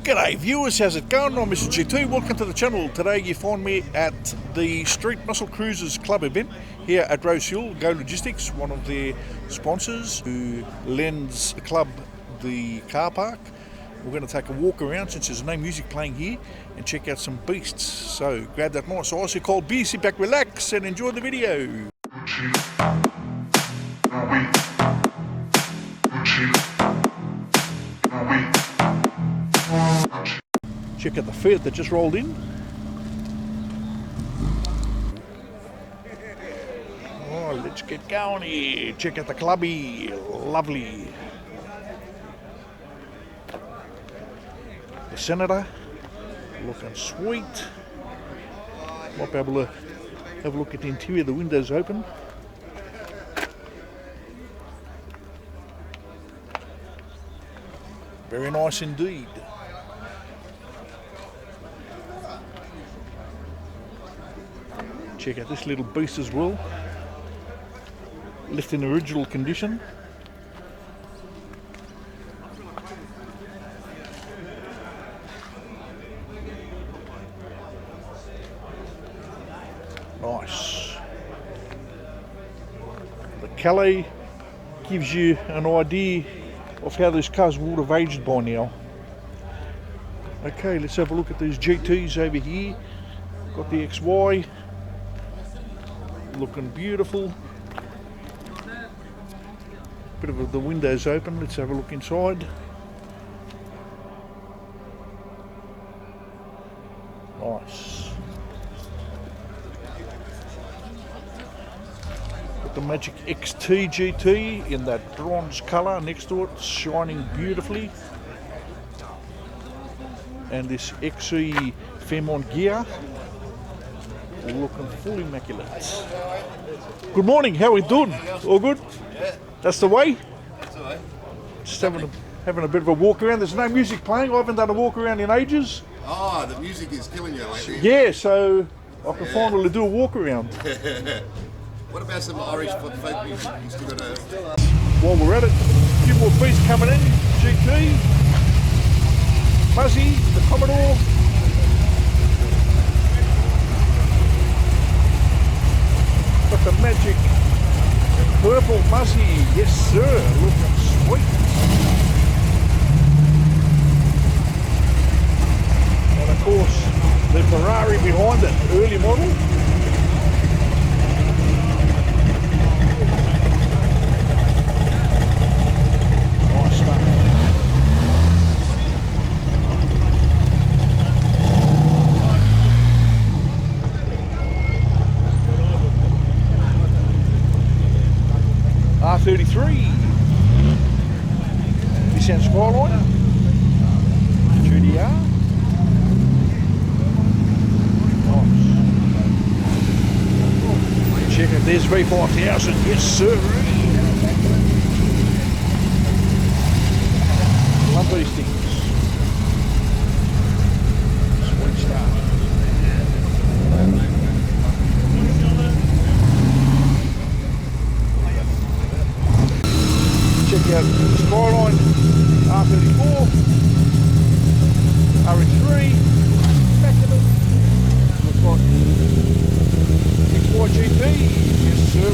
G'day viewers, how's it going? I'm Mr. G2, welcome to the channel. Today you find me at the Street Muscle Cruisers Club event here at Rouse Hill. Go Logistics, one of their sponsors who lends the club the car park. We're going to take a walk around since there's no music playing here and check out some beasts. So grab that nice icy cold beer, sit back, relax and enjoy the video. Check out the Fiat that just rolled in. Oh, let's get going here. Check out the clubby. Lovely. The Senator. Looking sweet. Might be able to have a look at the interior. The windows open. Very nice indeed. Check out this little beast as well. Left in original condition. Nice. The Calais gives you an idea of how these cars would have aged by now. Okay, let's have a look at these GTs over here. Got the XY. Looking beautiful. Bit of the windows open. Let's have a look inside. Nice. Got the Magic XT GT in that bronze colour next to it, shining beautifully. And this XE Fairmont gear. Looking full immaculate. Good morning, how are we doing? All good? Yeah. That's the way? That's the way. Just having a bit of a walk around. There's no music playing. I haven't done a walk around in ages. Oh, the music is killing you lately. Yeah, so I can finally do a walk around. What about some Irish folk music? You still got a... While we're at it, a few more beats coming in. GT, Muzzy, the Commodore. Got the Magic Purple Muzzy, yes sir, looking sweet. And of course, the Ferrari behind it, early model. Nice stuff. R33, Nissan Skyline, GDR, nice. Check out, there's V5000, yes sir. Love these things. Sweet stuff. Check out the Skyline R34, RX3, immaculate. We've got XYGP, yes sir.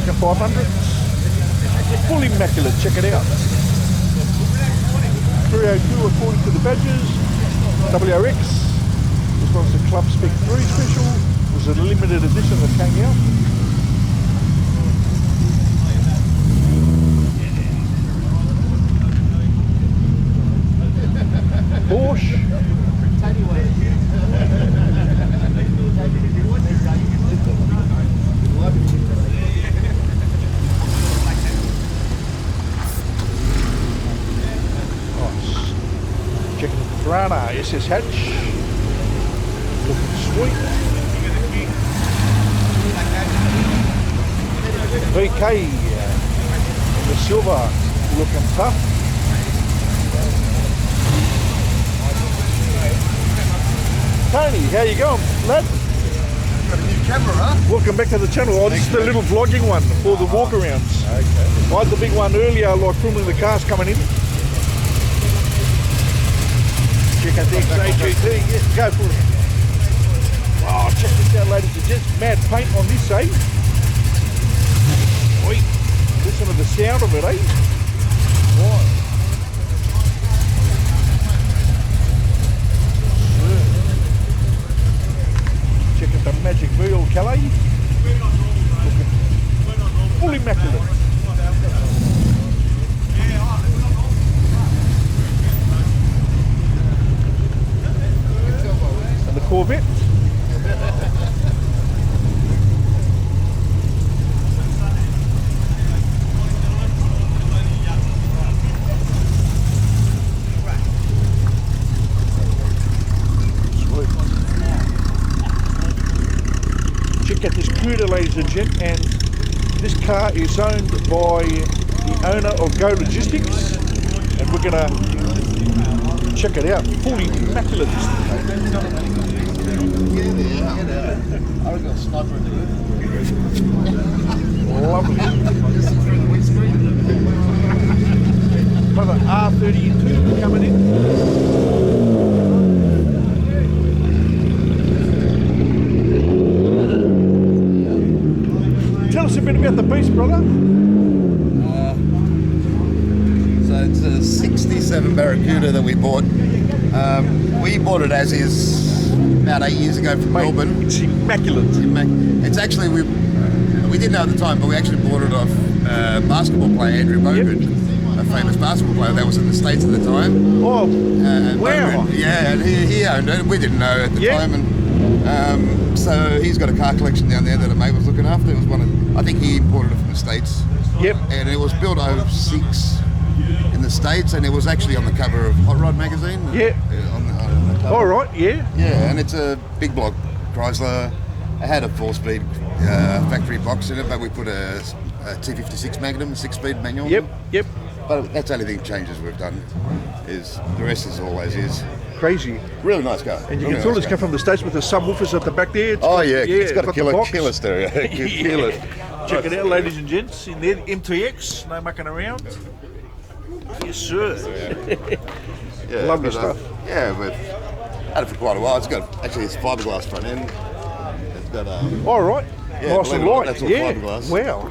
Rocking 500. Full immaculate, check it out. 302 according to the badges. WRX. This one's the Club Spec 3 special. It was a limited edition that came out. Porsche. Checking the Piranha SS hatch. Looking sweet. VK the silver looking tough. Tony, how you going, lad? Got a new camera, huh? Welcome back to the channel. Oh, this is the little vlogging one for the walkarounds. Okay. I had the big one earlier, like filming the cars coming in. Check out the XAGT. Yeah, go for it. Oh, check this out, ladies and gents. Mad paint on this, eh? Oi. Listen to the sound of it, eh? Right. Check out the Magic Wheel Calais. Full immaculate. And the Corvette. Check out this Cuda, ladies and gents, and this car is owned by the owner of Go Logistics, and we're gonna check it out. Fully immaculate. Lovely. Another R32 coming in. Tell us a bit about the beast, brother. So it's a 67 Barracuda that we bought. We bought it as is about 8 years ago from Melbourne. It's immaculate. It's actually, we didn't know at the time, but we actually bought it off basketball player Andrew Bogan, a famous basketball player that was in the States at the time. Oh, wow. Bogan, yeah, and he owned it. We didn't know at the time. And so he's got a car collection down there that a mate was looking after. It was one of, I think he imported it from the States. Yep. And it was built 06 in the States, and it was actually on the cover of Hot Rod magazine. Yeah. On the cover. All right, yeah. Yeah, and it's a big block Chrysler. It had a 4-speed factory box in it, but we put a T56 Magnum, 6-speed manual. Yep, yep. But that's the only thing changes we've done. Is the rest is all as is. Crazy. Really nice car. And you can feel this come from the States with the subwoofers at the back there. It's It's got a the killer stereo. Yeah. Check it out, ladies and gents. In there, MTX, no mucking around. Yes, sir. Yeah, Lovely but, stuff. Yeah, we've had it for quite a while. It's got actually it's fiberglass front end. It's got All right. yeah, Nice and light. that's all Yeah. fiberglass. Wow.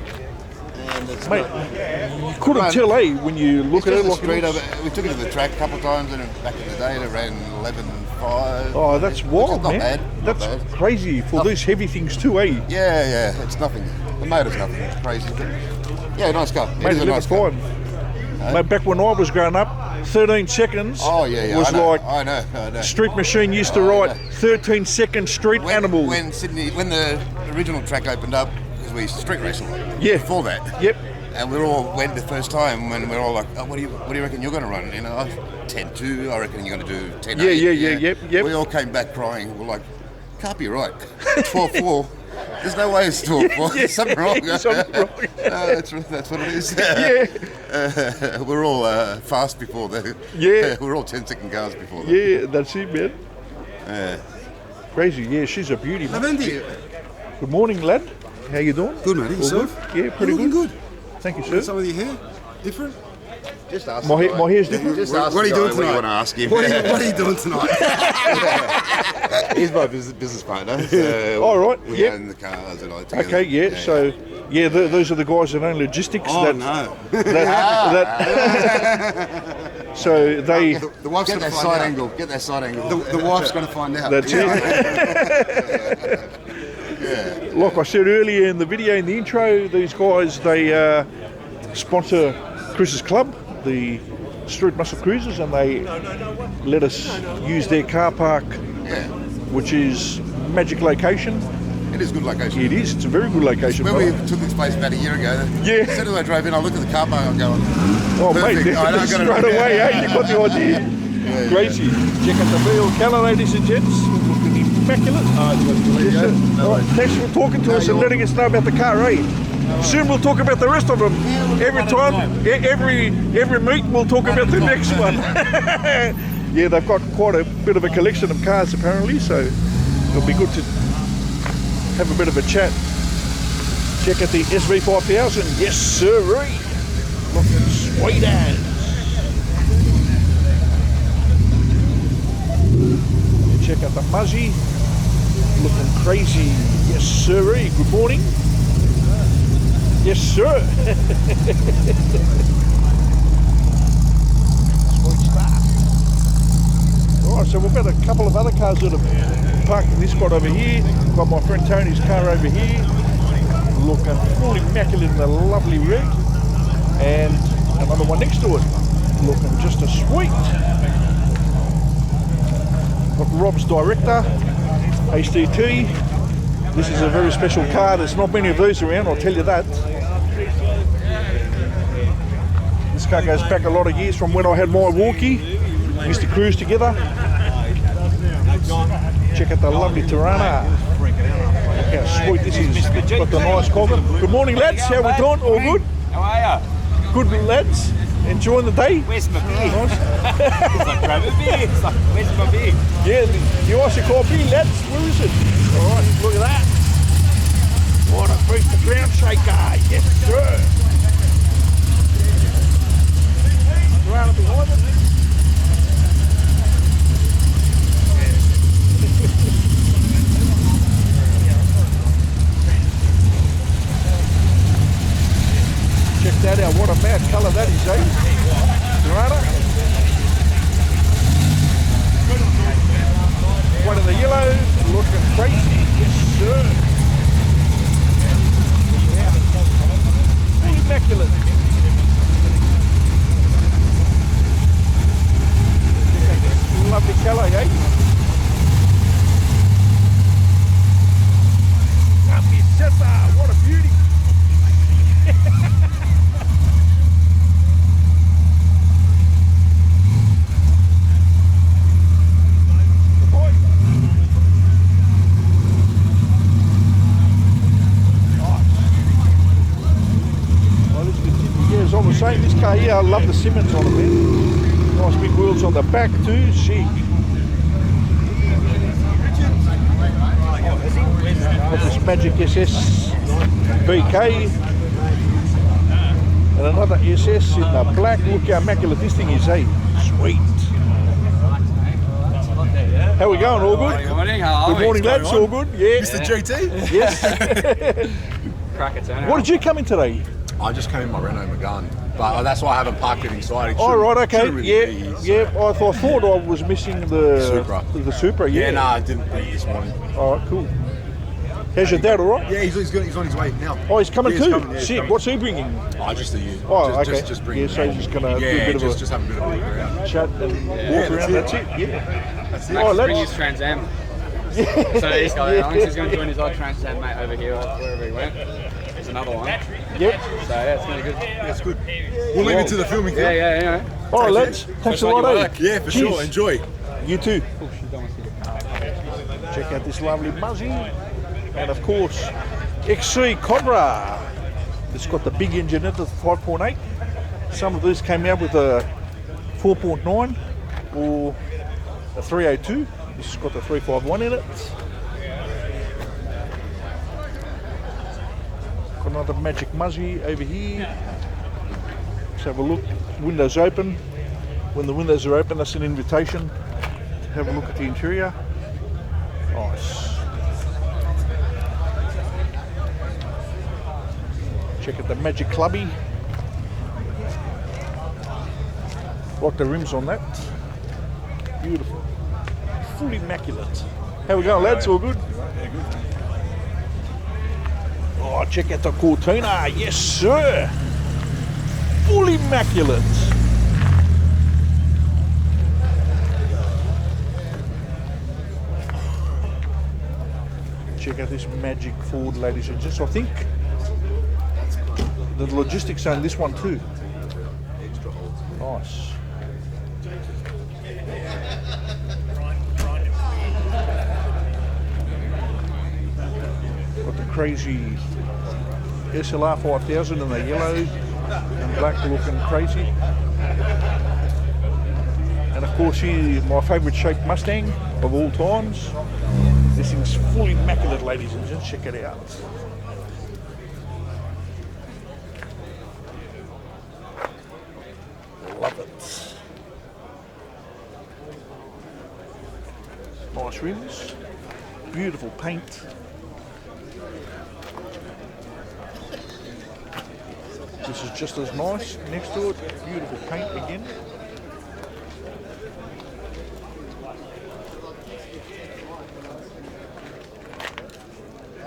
And it's Mate, got, you couldn't tell, eh, when you look at it. like Like we took it to the track a couple of times, and back in the day it ran 11.5. oh, that's wild, not man. bad. Not That's bad. crazy for these heavy things too, eh? Yeah, it's nothing. The motor's nothing. It's crazy. But yeah, nice car. Mate, It is a nice car. fine. Mate, back when I was growing up, 13 seconds Oh yeah, was I know, like I know. Street Machine used to I write know. 13 second street animal. When the original track opened up, because we used to street race a lot. Yeah. Before that. Yep. And we all went the first time when we were all like, oh, what do you reckon you're going to run? You know, 10.2. I reckon you're going to do 10.8. Yeah. Yep. We all came back crying. We're like, can't be right. 12.4. There's no way it's 12.4. There's something wrong. Something wrong. That's what it is. Yeah. We're all fast before that. Yeah. We're all 10-second cars before that. Yeah, that's it, man. Yeah. Crazy. Yeah, she's a beauty, man. Lavendi. Good morning, lad. How you doing? Good, mate. All Yourself? good? Yeah, pretty You're looking good. good. Thank you, Got sir. some of your hair different. Just ask My the guy. hair's different. Just ask What are the you guy doing what you tonight? want to ask him. What are you doing tonight? He's my business partner. So All right, We yep. own the cars and I together. Okay, yeah. So Yeah, those are the guys that own logistics. Oh, that, no. So they. The wife's Get going that to side find out. angle. Get that side angle. The wife's going to find out. That's it. Like I said earlier in the video, in the intro, these guys, they sponsor Cruisers Club, the Street Muscle Cruisers, and they let us use their car park, which is magic location. It is a good location. It is. It's a very good location. When brother. we took this place about a year ago, Yeah. as soon as I drove in, I looked at the car park and I'm going, Oh, perfect. mate, I know, straight got it. away, you got the idea. Gracie, check out the wheel colour, ladies and gents. Looking immaculate. Yes, sir. All right, thanks for talking to us and letting us know about the car, eh? Soon we'll talk about the rest of them. Every time, every meet, we'll talk about the next one. Yeah, they've got quite a bit of a collection of cars apparently, so it'll be good to have a bit of a chat. Check out the SV5000. Yes, sirree. Looking sweet as. Check out the Muzzy. Looking crazy. Yes, sirree. Good morning. Yes, sir. Sweet stuff. Alright, so we've got a couple of other cars that are parked in this spot over here. Got my friend Tony's car over here. Looking full immaculate in a lovely rig. And another one next to it. Looking just as sweet. Got Rob's Director, HDT. This is a very special car. There's not many of these around, I'll tell you that. This car goes back a lot of years from when I had my walkie. We used to cruise together. Check out the lovely Tirana. Look how sweet this is. Got the nice cover. Good morning, lads. How we doing? All good? How are ya? Good, lads. Enjoying the day? Where's my beer? Nice. It's like, grab a beer. It's like, where's my beer? Yeah, you asked your coffee, lads. Where is it? All right, look at that. What a beast of ground shaker. Yes, sir. Around behind it. Check that out. What a mad colour that is, eh? Dorada. One of the yellows, looking crazy. Yes, sir. Yeah. Immaculate. Lovely colour, eh? Lovely sister, what a beauty. On the same, this car here, I love the Simmons on it, man. Nice big wheels on the back too, chic. Got this Magic SS VK and another SS in the black. Look how immaculate this thing is, eh? Sweet. How we going? All good? Good morning, how are Good morning, lads. All good? Yeah. Mr. GT? Yes. Cracker turn. What did you come in today? I just came in my Renault Megane, but that's why I haven't parked it inside. It Oh, shouldn't- right, okay. shouldn't really Yeah, be here, so- yeah. I thought I was missing the Supra. The Supra, yeah. Yeah, nah, I didn't eat this morning. All right, cool. How's your dad, all right? Yeah, he's on his way now. Oh, he's coming Yeah, he's too. coming, yeah, he's Sick. coming. What's he bringing? Oh, just the you. Oh, just, okay. Just bring Yeah, it so in. he's just gonna do a yeah, bit of a just have a bit of a look around. chat and walk around. That's it. Yeah. Max Oh, bring let's. his Trans Am. So he's going, he's going to join his old Trans Am mate over here, wherever he went. There's another one. Yep. So yeah, it's going to be good. That's good. We'll leave it to the filming. Yeah. All right, lads. Thanks a lot, eh? Yeah, for Cheers. sure. Enjoy. You too. Check out this lovely Muzzy. And of course, XC Cobra. It's got the big engine in it, the 5.8. Some of these came out with a 4.9 or a 302. This has got the 351 in it. Got another Magic Muzzy over here. Let's have a look. Windows open. When the windows are open, that's an invitation to have a look at the interior. Nice. Check out the Magic Clubby. Like the rims on that. Beautiful. Full immaculate. How we going, lads? All good? Oh, check out the Cortina. Yes, sir. Full immaculate. Check out this Magic Ford, ladies and gents. I think the logistics on this one too. Nice. Got the crazy SLR 5000 in the yellow and black looking crazy. And of course here, my favourite shaped Mustang of all times. This thing's fully immaculate, ladies and gents. Check it out. Love it. Nice rims. Beautiful paint. This is just as nice next to it. Beautiful paint again.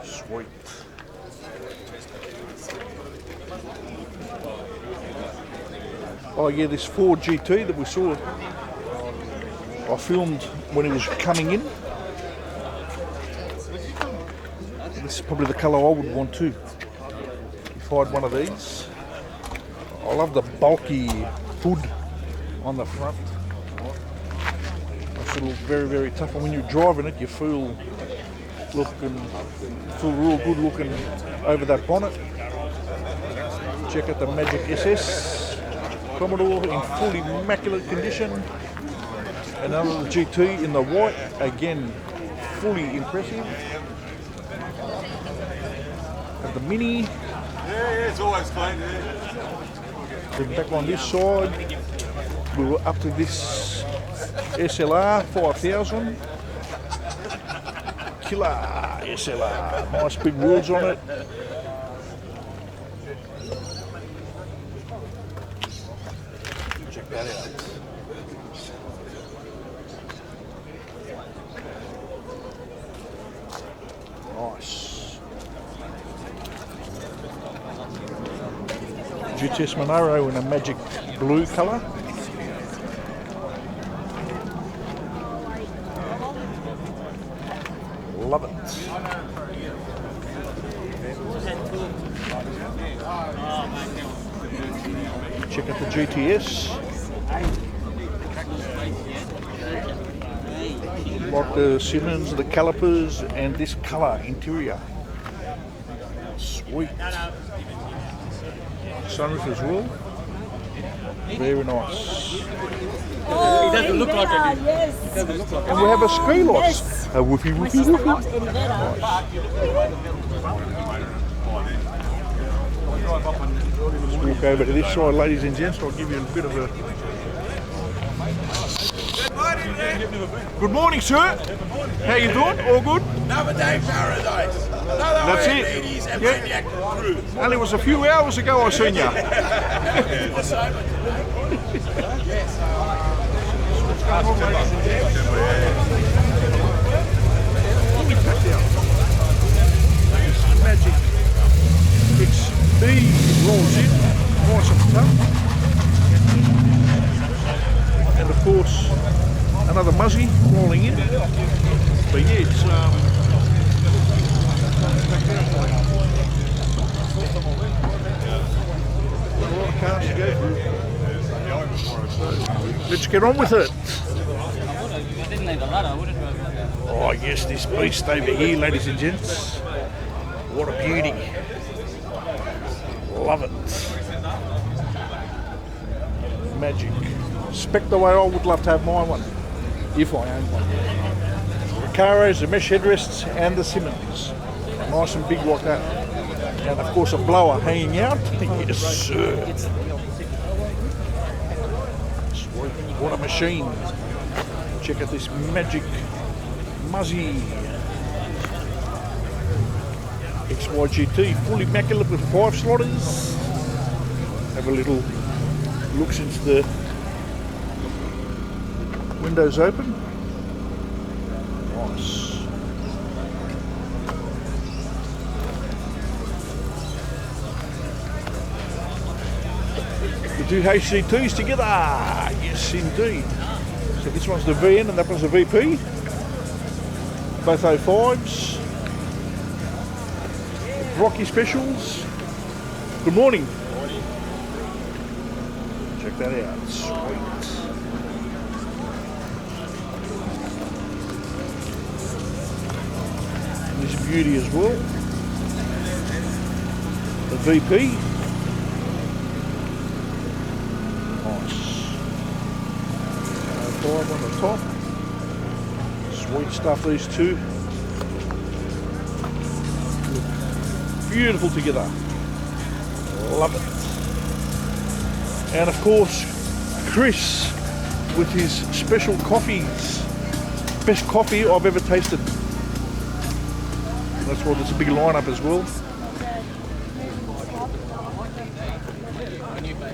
Sweet. Oh yeah, this Ford GT that we saw, I filmed when it was coming in. This is probably the colour I would want too, if I had one of these. I love the bulky hood on the front. Makes it look very, very tough, and when you're driving it, you feel real good looking over that bonnet. Check out the Magic SS Commodore in full immaculate condition. Another GT in the white, again fully impressive. And the Mini. Yeah, it's always clean. Then back on this side, we were up to this SLR 5000. Killer SLR, nice big wheels on it. Check that out. Nice. GTS Monaro in a magic blue colour. Love it. Check out the GTS. Like the Simmons, the calipers, and this colour interior. Sweet. Sunroof as well. Very nice. Oh, it doesn't look like it. Yes. It doesn't look like it. And we have a ski lights. Yes. A woofy My woofy sister woofy. loves Eddie better. Let's walk over to this side, ladies and gents. I'll give you a bit of a... Good morning, sir. How you doing? All good? Another day paradise. Another That's it. ladies and Yeah. maniac cruise. Only was a few hours ago I seen you. Magic XB rolls in, nice and tough. And of course, another Muzzy rolling in. But yeah, it's a lot of cars to go through. Let's get on with it. I didn't need the ladder, I would have. Oh yes, this beast over here, ladies and gents. What a beauty. Love it. Magic. Spec the way I would love to have my one, if I owned one. Recaros, the mesh headrests, and the Simmons. Nice and big like that. And of course a blower hanging out. Yes, sir. Sweet. What a machine. Check out this Magic Muzzy. XYGT, full immaculate with 5 slotters. Have a little look since the windows open. Nice. The two HC2s together. Yes, indeed. So this one's the VN and that one's the VP. Both 05s. Rocky Specials. Good morning. Check that out. Sweet. And there's a beauty as well. The VP. Nice. 05 on the top. Sweet stuff, these two. Beautiful together. Love it. And of course, Chris with his special coffees. Best coffee I've ever tasted. That's why there's a big lineup as well.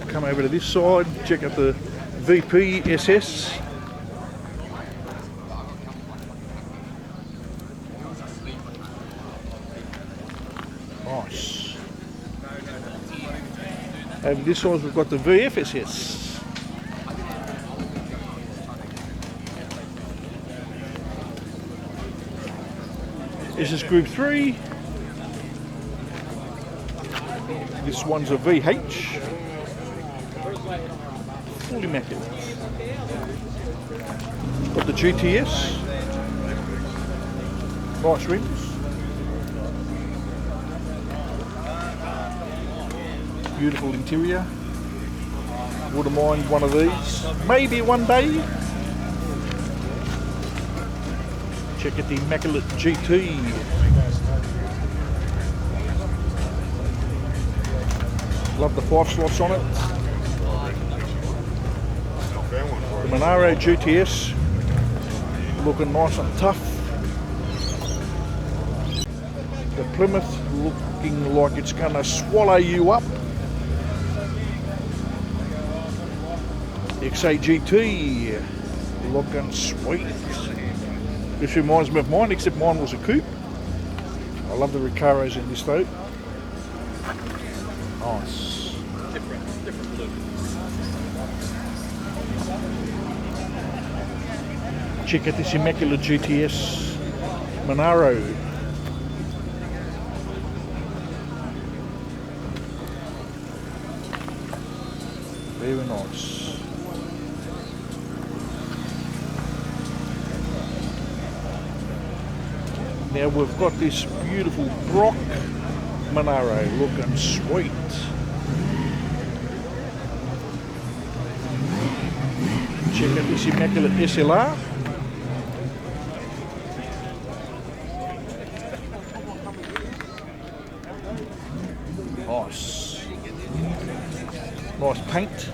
Come over to this side, check out the VP SS. Nice. Over this side we've got the VFSS. This is Group 3. This one's a VH. Full immaculate. Got the GTS. Nice rims. Beautiful interior. Wouldn't mind one of these. Maybe one day. Check out the immaculate GT. Love the 5 slots on it. The Monaro GTS. Looking nice and tough. The Plymouth looking like it's going to swallow you up. XA GT, looking sweet. This reminds me of mine, except mine was a coupe. I love the Recaros in this though. Nice. Different look. Check out this immaculate GTS Monaro. Very nice. Now we've got this beautiful Brock Monaro looking sweet. Check out this immaculate SLR. Nice. Nice paint.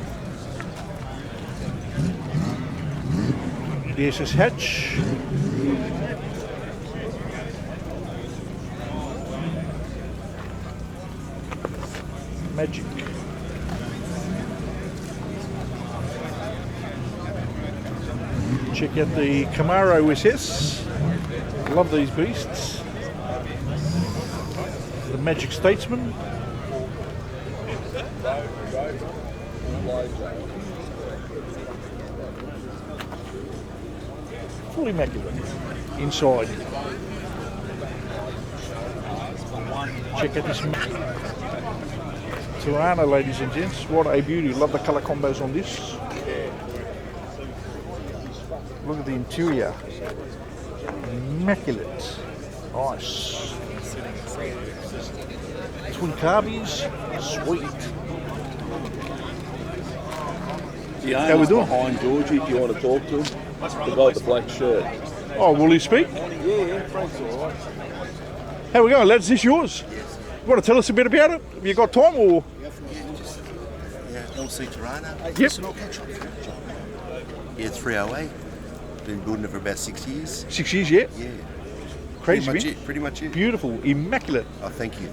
The SS hatch. Magic. Check out the Camaro SS. Love these beasts. The Magic Statesman. Fully immaculate inside. Check out this Tirana, ladies and gents. What a beauty. Love the colour combos on this. Look at the interior. Immaculate. Nice. Twin carbies. Sweet. How we doing? Behind Georgie, if you want to talk to him. The guy with the black shirt. Oh, will he speak? Yeah, Frank's all right. How we going, lads? Is this yours? You want to tell us a bit about it? Have you got time or? Yeah, LC Tirana. Yep. Listen, I'll catch up. Yeah, 308. Been building it for about 6 years. 6 years, yeah? Yeah. crazy. Pretty much it. Beautiful, immaculate. Oh, thank you.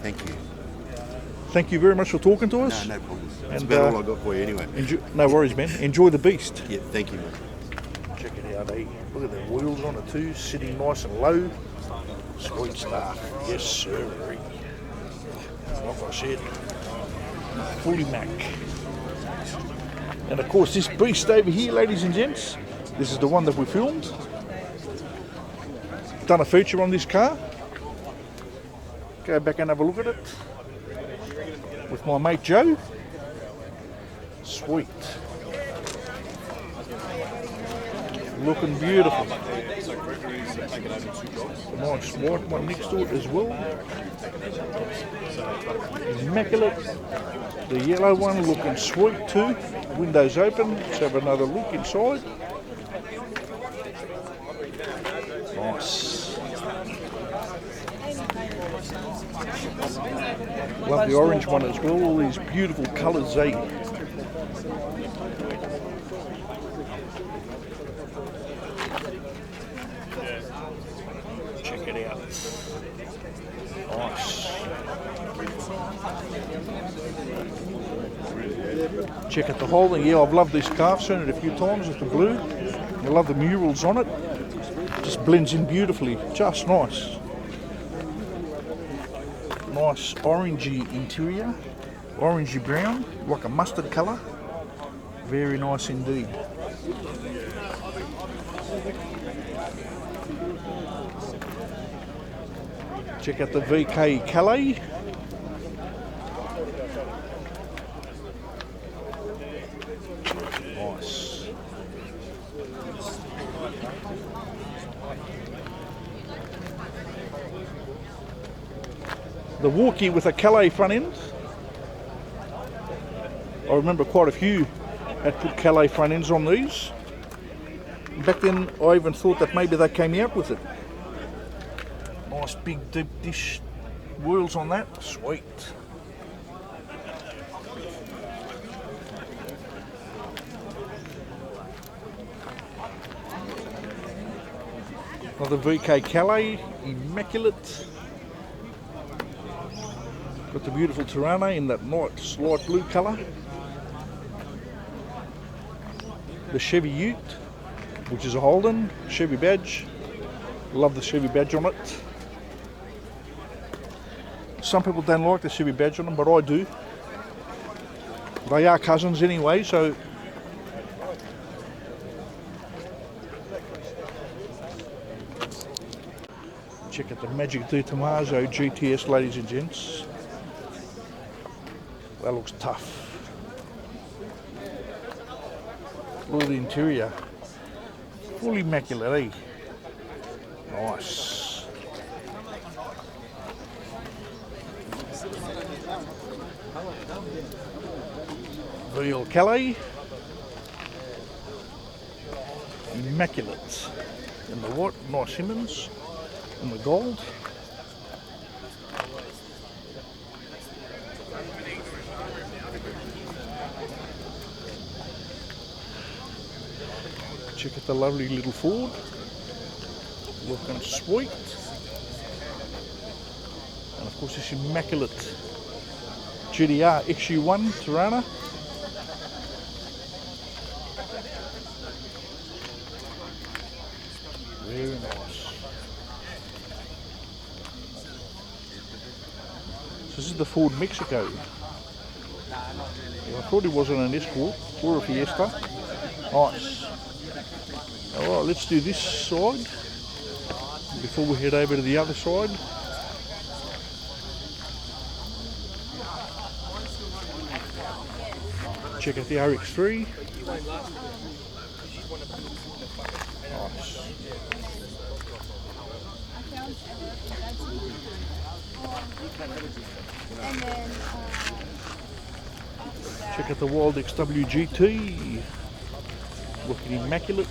Thank you very much for talking to us. No problem. That's And, about all I got for you anyway. No worries, man. Enjoy the beast. Yeah, thank you, mate. Check it out, eh? Look at the wheels on it too, sitting nice and low. Sweet stuff. Yes, sir. Like I said, fully Mac. And of course, this beast over here, ladies and gents, this is the one that we filmed. Done a feature on this car. Go back and have a look at it with my mate Joe. Sweet. Looking beautiful. A nice white one next to it as well. Immaculate. The yellow one looking sweet too. Windows open. Let's have another look inside. Nice. Love the orange one as well. All these beautiful colours, eh? Check it out. Nice. Check out the Holden. Yeah, I've loved this car. I've seen it a few times with the blue. I love the murals on it. Just blends in beautifully. Just nice. Nice orangey interior. Orangey brown, like a mustard colour. Very nice indeed. Check out the VK Calais. Nice. The Walkie with a Calais front end. I remember quite a few had put Calais front ends on these. Back then I even thought that maybe they came out with it. Nice big deep dish wheels on that. Sweet. Another VK Calais, immaculate. Got the beautiful Tirana in that nice light blue colour. The Chevy Ute, which is a Holden, Chevy badge. Love the Chevy badge on it. Some people don't like the Chevy badge on them, but I do. They are cousins anyway, so check out the Magic de Tomaso GTS, ladies and gents. That looks tough. Look at the interior. Full immaculate, eh? Nice. Real Calais. Immaculate. And the what? Nice Simmons. And the gold. Check out the lovely little Ford. Looking sweet. And of course this immaculate GDR XU1 Tirana. Very nice. So this is the Ford Mexico. Yeah, I thought it wasn't an Escort or a Fiesta. Nice. Alright, let's do this side before we head over to the other side. Check out the RX3. Nice. Check out the Wild XW GT. Looking immaculate.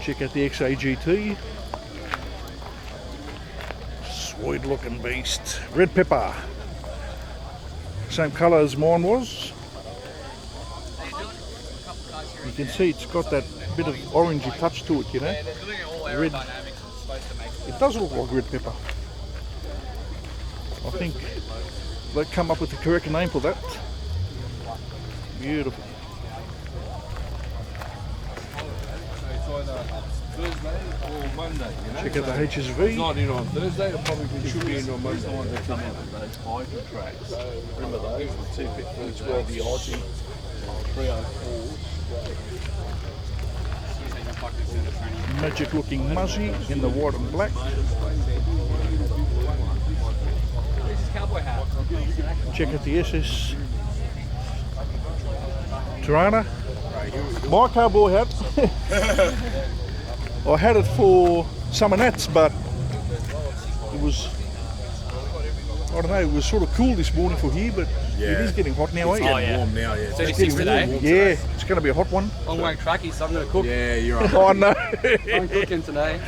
Check out the XA GT. Sweet. Sweet looking beast. Red pepper. Same colour as mine was. You can see it's got that bit of orangey touch to it, you know. Red. It does look like red pepper. I think they've come up with the correct name for that. Beautiful. Thursday or Monday, you know? Check out the HSV. It's not in on Thursday, it probably should be in on Monday. They come out with those hiking tracks. Remember those, the 250, 12, the Aussie, 304s. Magic looking muzzy in the white and black. Check out the SS Tirana. My cowboy hat. I had it for summer nats, but it was, I don't know, it was sort of cool this morning for here, but it is getting hot now, It's getting warm now, yeah. 36 today. Yeah, it's going to be a hot one. I'm wearing trackies, so I'm going to cook. Yeah, you're on. I know. I'm cooking today.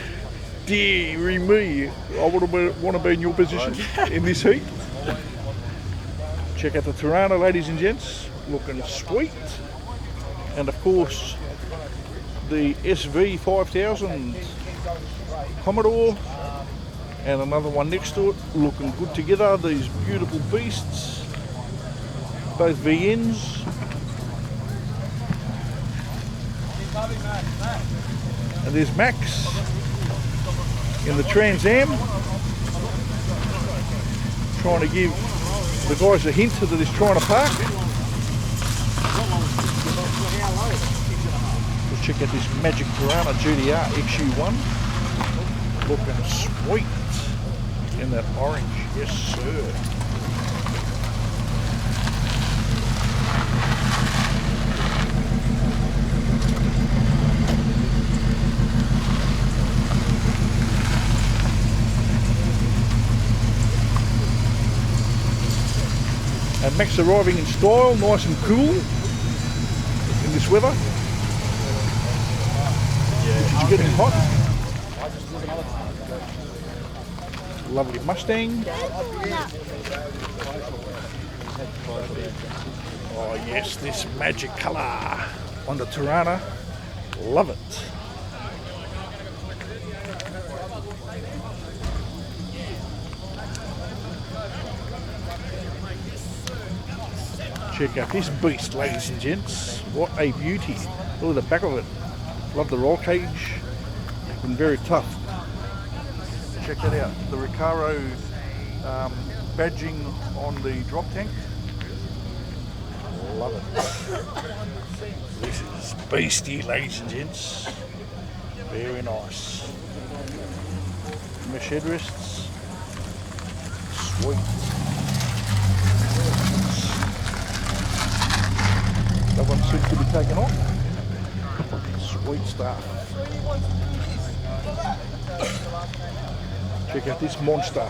Deary me, I want to be in your position in this heat. Check out the Tirana, ladies and gents, looking sweet. And of course, the SV 5000 Commodore, and another one next to it, looking good together. These beautiful beasts, both VNs. And there's Max in the Trans Am, trying to give the guys a hint that he's trying to park. Let's check out this Magic Tirana GDR XU1, looking sweet in that orange, yes sir. And Max arriving in style, nice and cool in this weather. Which is getting hot. Lovely Mustang. Oh yes, this magic colour on the Tirana. Love it. Check out this beast, ladies and gents. What a beauty. Look at the back of it. Love the roll cage. Been very tough. Check that out. The Recaro badging on the drop tank. Love it. This is beastie, ladies and gents. Very nice. Mesh headrests. Sweet. That one seems to be taken off. Sweet stuff. Check out this monster.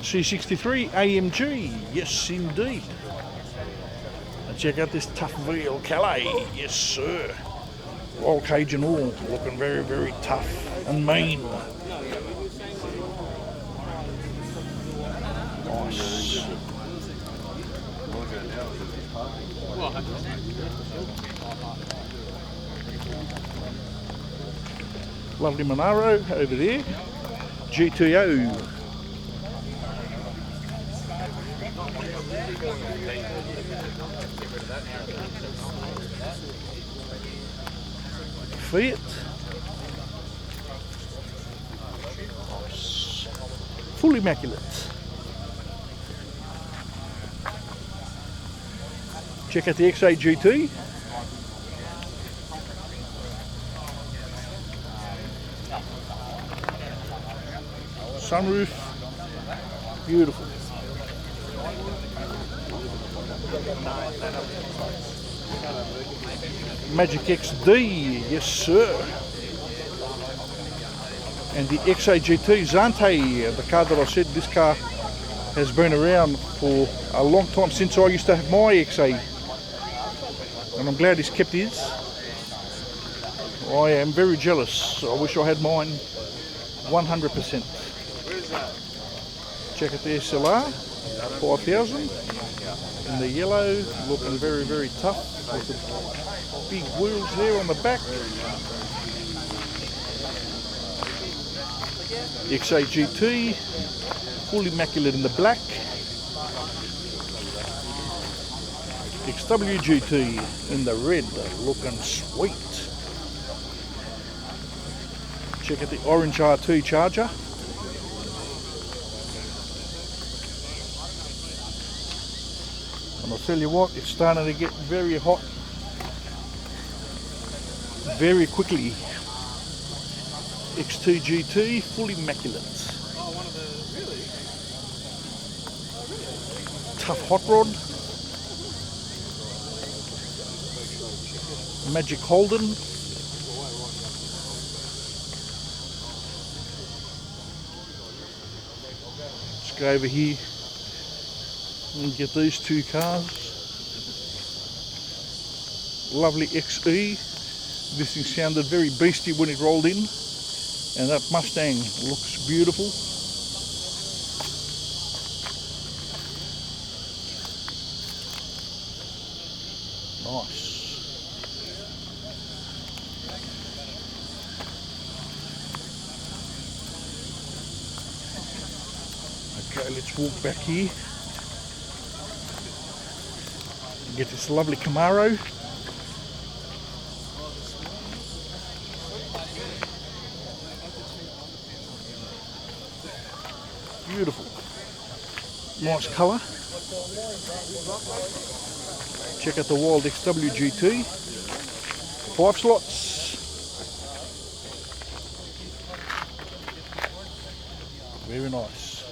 C63 AMG, yes indeed. And check out this tough VL Calais, yes sir. Roll cage and all, looking very, very tough and mean. Nice. Lovely Monaro over there. GTO. Fiat. Nice. Full immaculate. Check out the XA GT. Sunroof. Beautiful. Magic XD, yes sir. And the XA GT Zante, the car that I said this car has been around for a long time, since I used to have my XA, and I'm glad he's kept his. I am very jealous. I wish I had mine 100%. Check out the SLR 5000 in the yellow, looking very, very tough with the big wheels there on the back. XA GT, full immaculate in the black. XW GT in the red, looking sweet. Check out the orange RT Charger. And I'll tell you what, it's starting to get very hot very quickly. X2 GT, full immaculate. Tough hot rod. Magic Holden. Let's go over here and get these two cars. Lovely XE. This thing sounded very beastie when it rolled in, and that Mustang looks beautiful. Nice. Okay, let's walk back here and get this lovely Camaro. Beautiful. Nice colour. Check out the Wild XW GT. 5 slots. Very nice.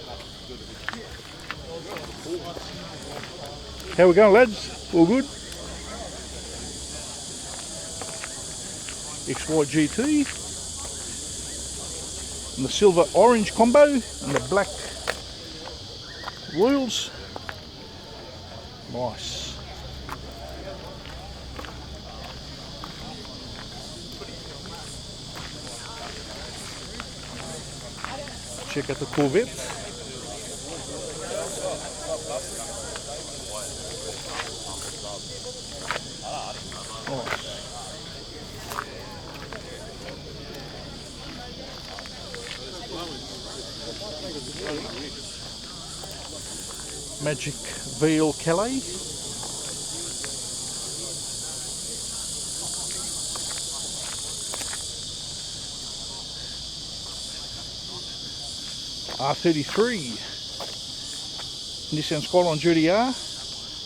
How we going, lads? All good? XY GT. And the silver orange combo and the black wheels. Nice. Check out the Corvette. Nice. Magic VL Calais. R33 Nissan Skyline GTR.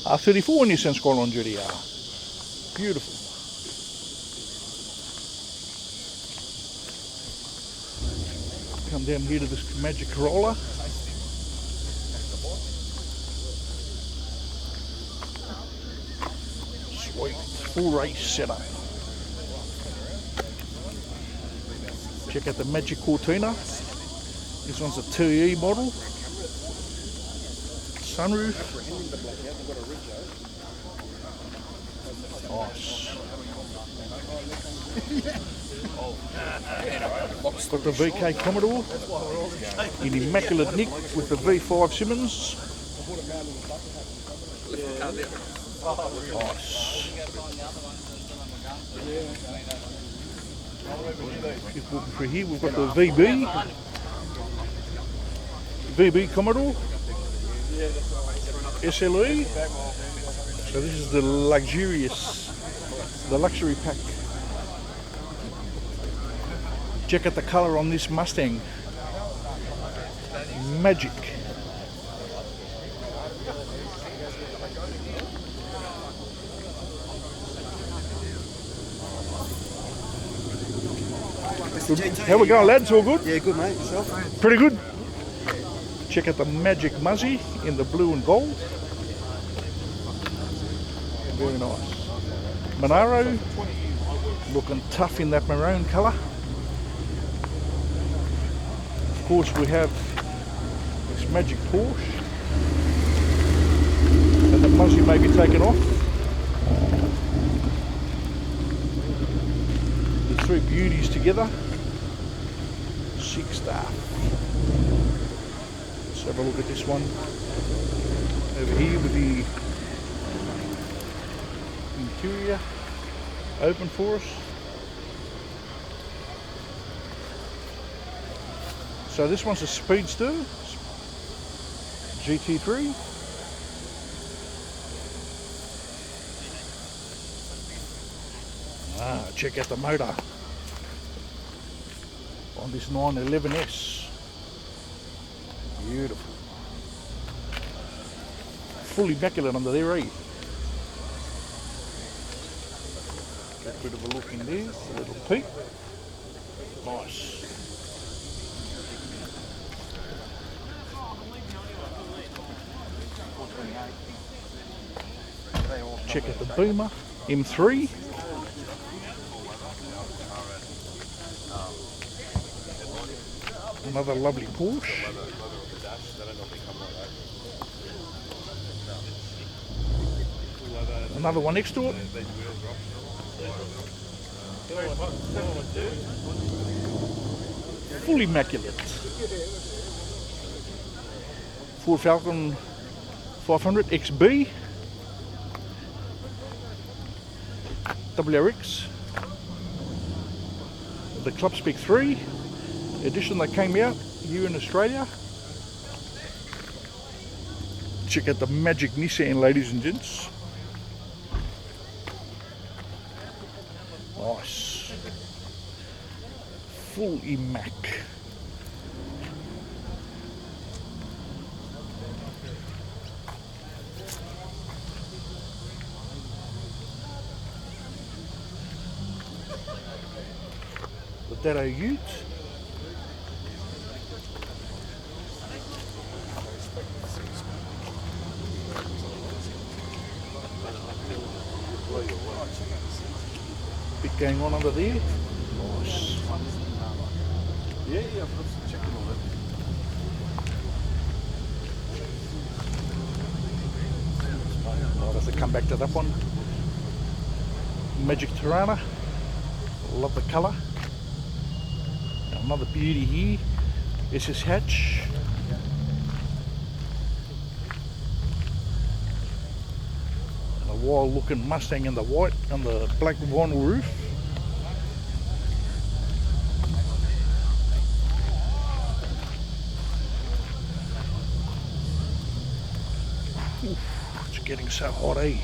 R34 Nissan Skyline GTR. Beautiful. Come down here to this Magic Corolla. Sweet, full race setup. Check out the Magic Cortina. This one's a TE model. Sunroof. Nice. Got the VK Commodore in immaculate nick with the V5 Simmons. Nice. Keep walking through here. We've got the VB Commodore SLE. So this is the luxury pack. Check out the colour on this Mustang. Magic. Good. How we going, lads? All good? Yeah, good, mate. Yourself? Pretty good. Check out the Magic Muzzy in the blue and gold. Very nice. Monaro, looking tough in that maroon colour. Of course, we have this Magic Porsche. Muzzy may be taken off. The three beauties together. 6 star. Let's have a look at this one over here with the interior open for us. So this one's a Speedster GT3. Check out the motor on this 911S. Beautiful. Fully immaculate under there, eh? Get a bit of a look in there, a little peek. Nice. Check out the Beamer M3. Another lovely Porsche. Another one next to it. Full immaculate. Ford Falcon 500 XB. WRX. The Club Spec 3 edition that came out here in Australia. Check out the magic Nissan, ladies and gents. Nice. Full immac. The Datto Ute. Bit going on under there. Nice. Yeah, I've got some chicken on it. Oh, does it come back to that one? Magic Tirana. Love the colour. Another beauty here. SS Hatch. And a wild looking Mustang in the white and the black vinyl roof. Oof, it's getting so hot, eh?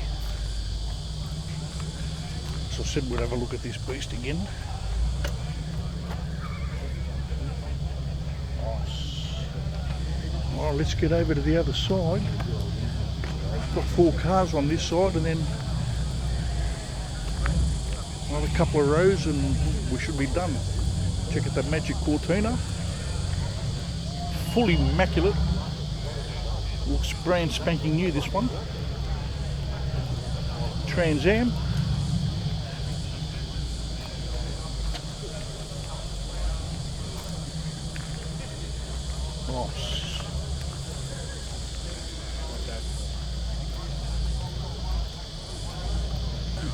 So I said we'd have a look at this beast again. Well, let's get over to the other side. Got 4 cars on this side and then another couple of rows and we should be done. Check out that Magic Cortina. Fully immaculate. Looks brand spanking new, this one. Trans Am. Nice.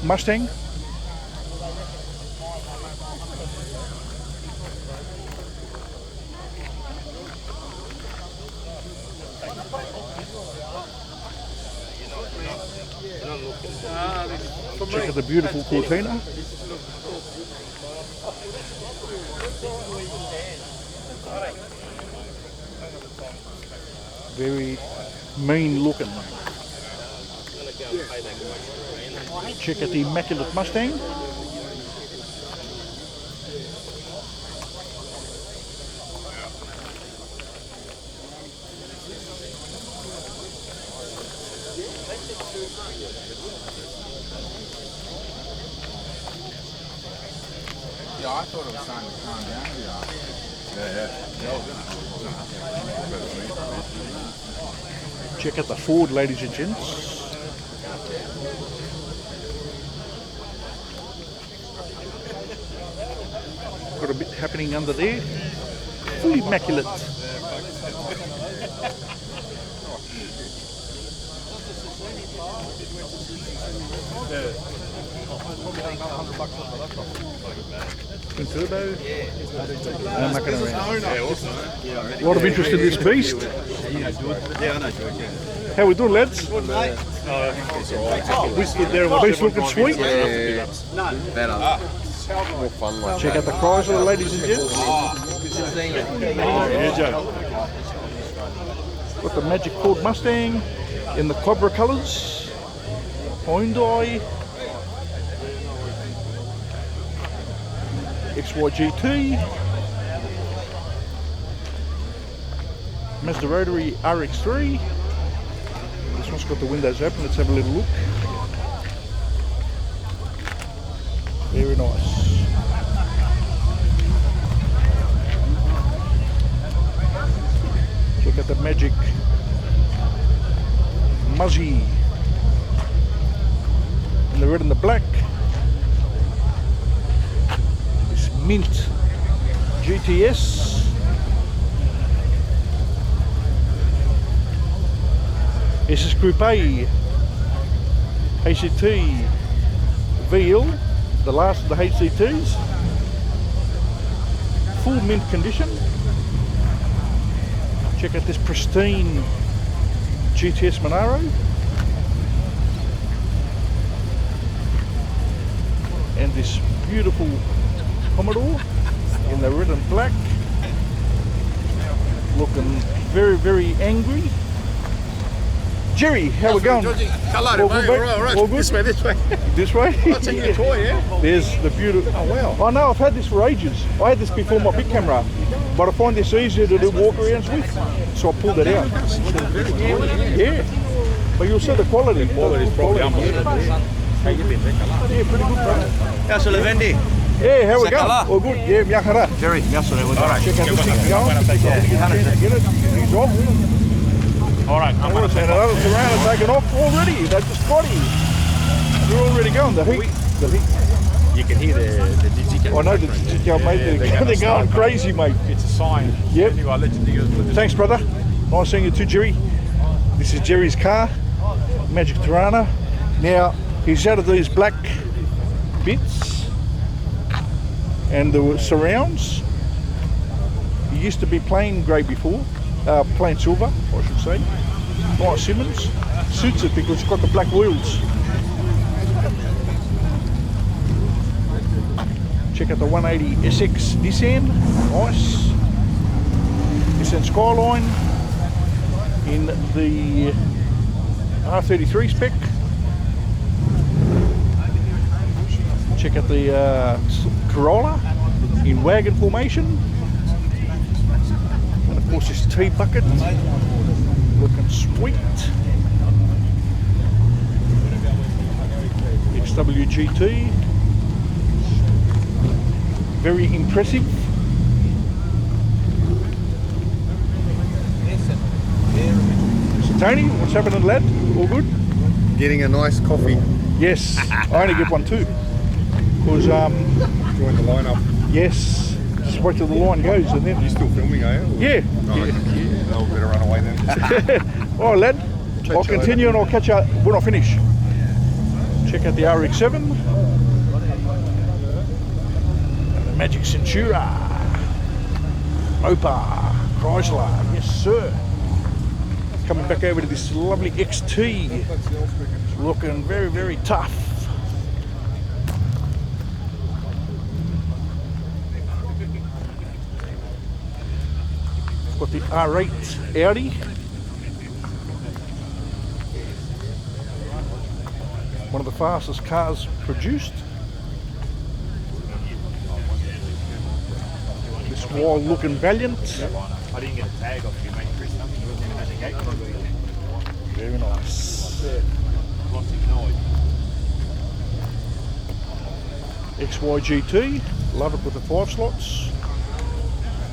Mustang. Check out the beautiful Cortina. Very mean looking. Check out the immaculate Mustang. Yeah, I thought it was starting to calm down here. Check out the Ford, ladies and gents. Got a bit happening under there. Fully immaculate. Twin turbo. And mucking around. A lot of interest in this beast. Yeah, I know George, yeah. How we doing, lads? Beast looking sweet. Better. More fun like Check out the Chrysler, ladies and gents. Yeah, Joe. Got the Magic Ford Mustang in the Cobra colours. Hyundai. XYGT. Mazda Rotary RX3. This one's got the windows open. Let's have a little look. Very nice. Check out the Magic Muzzy in the red and the black. This mint GTS. SS Coupe HCT VL, the last of the HCTs, full mint condition. Check out this Pristine GTS Monaro. And this beautiful Commodore in the red and black, looking very, very angry. Jerry, how we going? Hello, mate. All right. All good? This way, this way. This way? I'll take your toy, yeah? There's the beautiful. Oh wow! I know. I've had this for ages. I had this before my big camera, but I find this easier to do walkarounds with, so I pulled it out. Yeah, but you'll see the quality. The quality is probably unbelievable. Yeah, pretty good, bro. How's the Levendi? Yeah, how we going? All good. Yeah, Miakara. Jerry, yes, all right. Check out this thing going. Get it. He's off. All right, I'm going to say another surround and taken off already. They're just spotty. They're already going. The heat. You can hear the Digico. I know the Digico, mate. They're going crazy, mate. It's a sign. Yep. Anyway, I'll let you do yours. Thanks, brother. Nice seeing you too, Jerry. This is Jerry's car, Magic Tirana. Now, he's out of these black bits and the surrounds. He used to be plain grey before. Plain silver, I should say. Nice Simmons. Suits it because it's got the black wheels. Check out the 180 SX Nissan. Nice. Nissan Skyline in the R33 spec. Check out the Corolla in wagon formation. And of course this T-bucket, looking sweet. XWGT, very impressive. So Tony, what's happening, lad? All good? Getting a nice coffee. Yes, I only get one too. Because Join the lineup. yes. Just wait till the line goes and then... You still filming, are you? Yeah. Oh, yeah. I'll better run away then. All right, lad. I'll you continue and I'll catch you when I finish. Check out the RX-7. And the Magic Centura. Opar. Chrysler. Yes, sir. Coming back over to this lovely XT. Looking very, very tough. Got the R8 Audi. One of the fastest cars produced. This wild looking Valiant. I didn't get a tag off you, mate, Pristine. Very nice. XYGT. Love it with the 5 slots.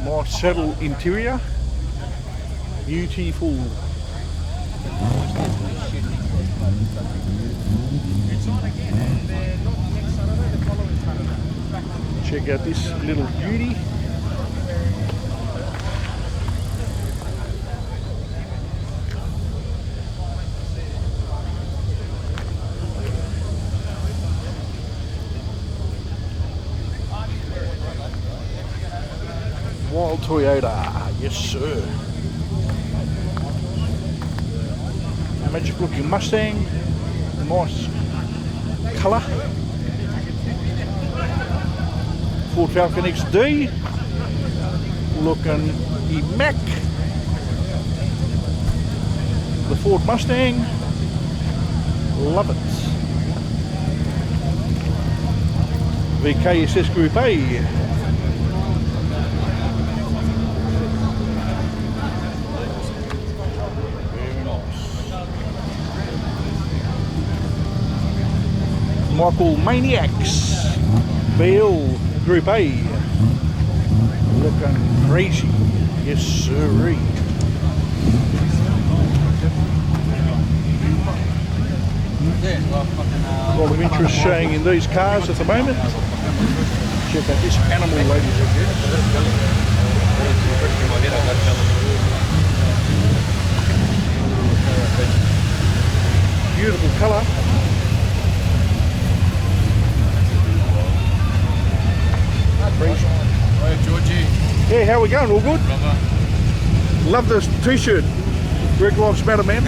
Nice saddle interior. Beautiful. Check out this little beauty. Toyota, yes sir. A magic looking Mustang, nice colour. Ford Falcon XD, looking Mac. The Ford Mustang, love it. VKSS Group A. Very nice. Michael Maniacs, BL Group A. Looking crazy, yes sirree. A lot of interest showing in these cars at the moment. Check out this animal, ladies and gents. Beautiful colour. Hey, Georgie. Yeah, how we going? All good? Love this t-shirt. Greg Lives Matter, man.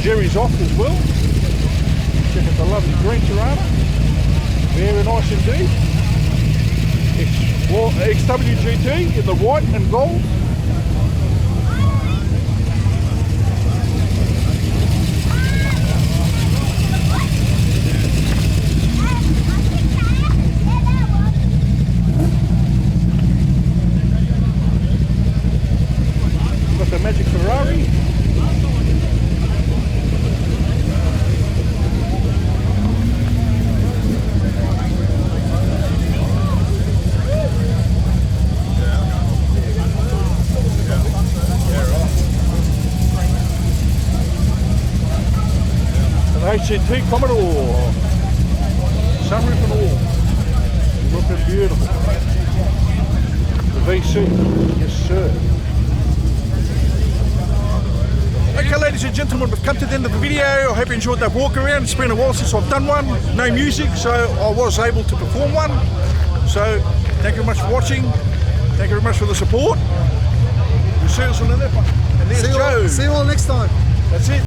Jerry's off as well. Check out the lovely green Tirana. Very nice indeed. XWGT in the white and gold. Got the Magic Ferrari. HCT Commodore, sunroof and all, looking beautiful. The VC, yes sir. Okay ladies and gentlemen, we've come to the end of the video. I hope you enjoyed that walk around. It's been a while since I've done one, no music, so I was able to perform one. So thank you very much for watching, thank you very much for the support. We'll see you on the next one. And there's Joe. See you all next time. That's it.